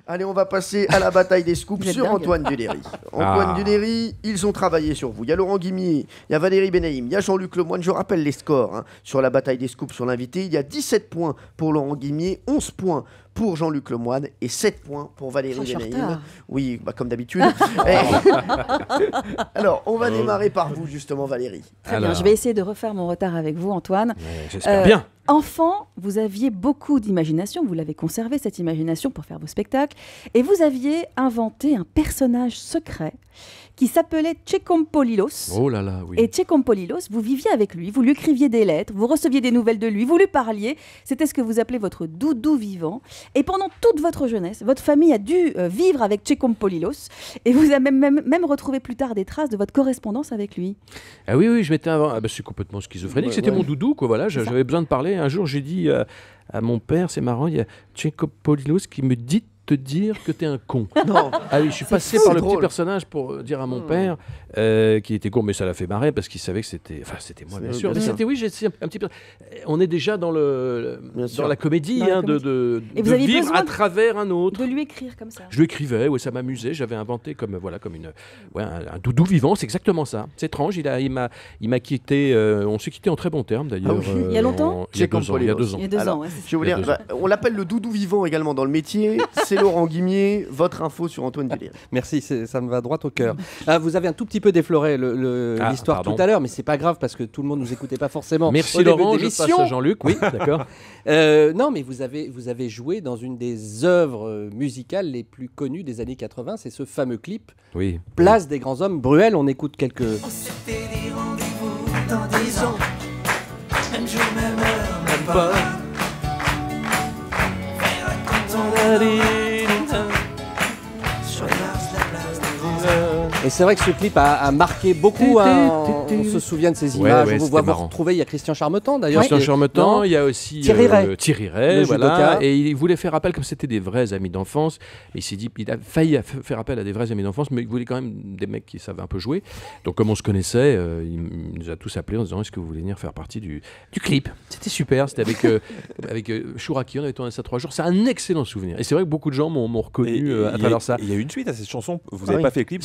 Allez, on va passer à la bataille des scoops sur Antoine Duléry. Antoine Duléry, ils ont travaillé sur vous. Il y a Laurent Guimier, il y a Valérie Benaïm, il y a Jean-Luc Lemoyne. Je rappelle les scores sur la bataille des scoops sur l'invité. Il y a 17 points pour Laurent Guimier, 11 points pour Jean-Luc Lemoyne et 7 points pour Valérie Benaïm. Oui, comme d'habitude. Alors, on va démarrer par vous, justement, Valérie. Très bien, je vais essayer de refaire mon retard avec vous, Antoine. J'espère bien. Enfant, vous aviez beaucoup d'imagination, vous l'avez conservé, cette imagination, pour faire vos spectacles, et vous aviez inventé un personnage secret qui s'appelait Tchekompolilos. Oh là là, oui. Et Tchekompolilos, vous viviez avec lui, vous lui écriviez des lettres, vous receviez des nouvelles de lui, vous lui parliez. C'était ce que vous appelez votre doudou vivant. Et pendant toute votre jeunesse, votre famille a dû vivre avec Tchekompolilos. Et vous avez même retrouvé plus tard des traces de votre correspondance avec lui. Ah oui, je m'étais inventé. Je suis complètement schizophrénique. C'était mon doudou, quoi. Voilà, j'avais besoin de parler. Un jour, j'ai dit à mon père, c'est marrant, il y a Tchekompolilos qui me dit te dire que t'es un con. Non. Ah oui, je suis passé par le petit personnage pour dire à mon père qui était con, mais ça l'a fait marrer parce qu'il savait que c'était... Enfin, c'était moi, bien sûr. Mais c'était, oui, j'ai un petit peu... On est déjà dans la comédie, de vivre à travers un autre. De lui écrire comme ça. Je lui écrivais, ça m'amusait. J'avais inventé comme un doudou vivant, c'est exactement ça. C'est étrange, il m'a quitté... on s'est quitté en très bons termes, d'ailleurs. Il y a longtemps Il y a 2 ans. Il y a 2 ans. Il y a 2 ans, je veux dire, on l'appelle le doudou vivant également dans le métier. C'est Laurent Guimier, votre info sur Antoine Duléry. Merci, ça me va droit au cœur. Vous avez un tout petit peu défloré l'histoire tout à l'heure, mais c'est pas grave parce que tout le monde nous écoutait pas forcément. Merci Laurent, je passe à Jean-Luc. Oui, d'accord. Non, mais vous avez joué dans une des œuvres musicales les plus connues des années 80, c'est ce fameux clip. Oui. Place des grands hommes. Bruel, on écoute quelques. On s'était dit rendez-vous dans 10 ans, même jour, même heure, même pas. Et c'est vrai que ce clip a marqué beaucoup. On se souvient de ces images. On vous voit vous retrouver. Il y a Christian Charmetan d'ailleurs. Christian Charmetan, il y a aussi Thierry Ray, voilà. Et il voulait faire appel, comme c'était des vrais amis d'enfance. Il s'est dit, il a failli faire appel à des vrais amis d'enfance, mais il voulait quand même des mecs qui savaient un peu jouer. Donc comme on se connaissait, il nous a tous appelés en disant est-ce que vous voulez venir faire partie du clip. C'était super. C'était avec Chouraki. On avait tourné ça 3 jours. C'est un excellent souvenir. Et c'est vrai que beaucoup de gens m'ont reconnu à travers ça. Il y a eu une suite à cette chanson. Vous n'avez pas fait le clip?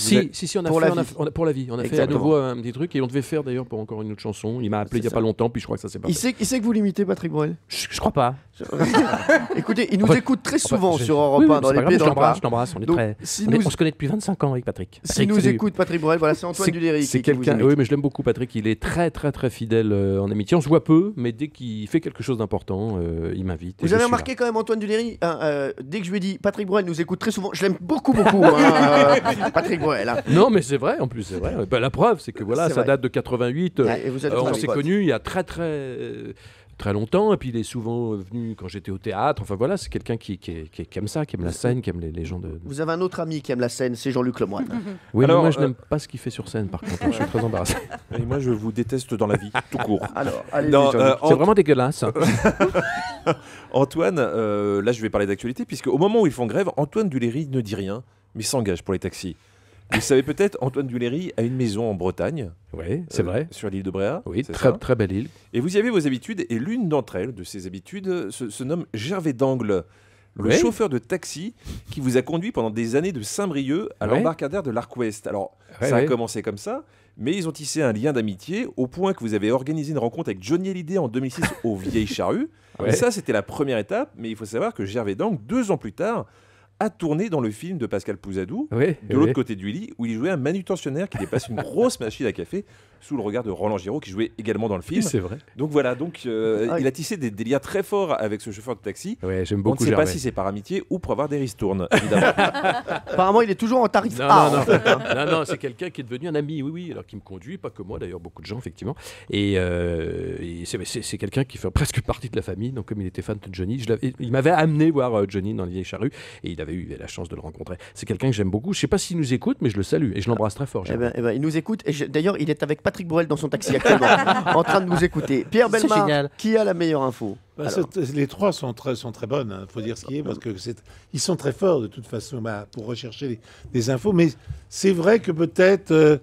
Si, on a fait pour la vie. On a fait à nouveau un petit truc et on devait faire d'ailleurs pour encore une autre chanson. Il m'a appelé il n'y a pas longtemps, puis je crois que ça s'est pas fait. Il sait que vous l'imitez, Patrick Bruel? Je crois pas. Écoutez, il nous écoute très souvent sur Europe 1 dans les Pieds dans le Plat. Je t'embrasse, on se connaît depuis 25 ans avec Patrick. S'il nous écoute, Patrick Bruel, voilà, c'est Antoine Duléry. C'est quelqu'un. Oui, mais je l'aime beaucoup, Patrick. Il est très, très, très fidèle en amitié. On se voit peu, mais dès qu'il fait quelque chose d'important, il m'invite. Vous avez remarqué quand même, Antoine Duléry, dès que je lui ai dit Patrick Bruel nous écoute très souvent, je l'aime beaucoup, Patrick Bruel. Non, mais c'est vrai, en plus, c'est vrai. La preuve, c'est que voilà, ça date de 88. On s'est connus il y a très, très longtemps, et puis il est souvent venu quand j'étais au théâtre. Enfin voilà, c'est quelqu'un qui aime ça, qui aime la scène, qui aime les gens de... Vous avez un autre ami qui aime la scène, c'est Jean-Luc Lemoyne. Oui, alors, mais moi je n'aime pas ce qu'il fait sur scène, par contre, je suis très embarrassé. Et moi je vous déteste dans la vie, tout court. Alors, allez, c'est vraiment dégueulasse. Antoine, là je vais parler d'actualité, puisque au moment où ils font grève, Antoine Duléry ne dit rien, mais s'engage pour les taxis. Vous savez peut-être, Antoine Duléry a une maison en Bretagne. Oui, c'est vrai. Sur l'île de Bréa. Oui, très belle île. Et vous y avez vos habitudes, et l'une d'entre elles, de ces habitudes, se nomme Gervais d'Angle, le chauffeur de taxi qui vous a conduit pendant des années de Saint-Brieuc à l'embarcadère de l'Arc Ouest. Alors, ça a commencé comme ça, mais ils ont tissé un lien d'amitié au point que vous avez organisé une rencontre avec Johnny Hallyday en 2006 aux Vieilles Charrues. Et ça, c'était la première étape, mais il faut savoir que Gervais d'Angle, 2 ans plus tard, a tourné dans le film de Pascal Pouzadou, de l'autre côté du lit, où il jouait un manutentionnaire qui dépasse une grosse machine à café sous le regard de Roland Giraud, qui jouait également dans le film. C'est vrai. Donc voilà, il a tissé des liens très forts avec ce chauffeur de taxi. Ouais, j'aime beaucoup. On ne sait pas si c'est par amitié ou pour avoir des ristournes, évidemment. Apparemment, il est toujours en tarif Non, c'est quelqu'un qui est devenu un ami, oui, alors qui me conduit, pas que moi, d'ailleurs, beaucoup de gens, effectivement. Et c'est quelqu'un qui fait presque partie de la famille, donc comme il était fan de Johnny, il m'avait amené voir Johnny dans les Vieilles Charrues, et il avait eu la chance de le rencontrer. C'est quelqu'un que j'aime beaucoup. Je ne sais pas s'il nous écoute, mais je le salue et je l'embrasse très fort. Il nous écoute. D'ailleurs, il est avec Patrick Bruel dans son taxi actuellement, en train de nous écouter. Pierre Bellemare, qui a la meilleure info? Les 3 sont très bonnes, il faut dire ce qui est, parce que ils sont très forts de toute façon pour rechercher des infos. Mais c'est vrai que peut-être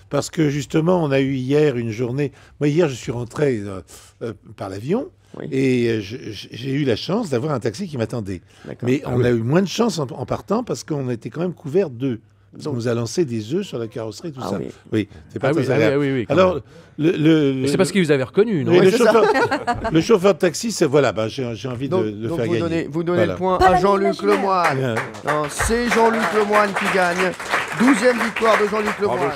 parce que justement, on a eu hier une journée. Moi, hier, je suis rentré par l'avion. Oui. Et j'ai eu la chance d'avoir un taxi qui m'attendait. Mais on a eu moins de chance en partant parce qu'on était quand même couverts d'œufs. Parce qu'on nous a lancé des œufs sur la carrosserie, tout ça. Oui, c'est pas très agréable. Oui, alors, c'est parce qu'ils vous avaient reconnu, non? Le chauffeur de taxi, c'est voilà, j'ai envie de faire gagner. Vous donnez le point à Jean-Luc Lemoine. C'est Jean-Luc Lemoine qui gagne. 12e victoire de Jean-Luc Lemoine.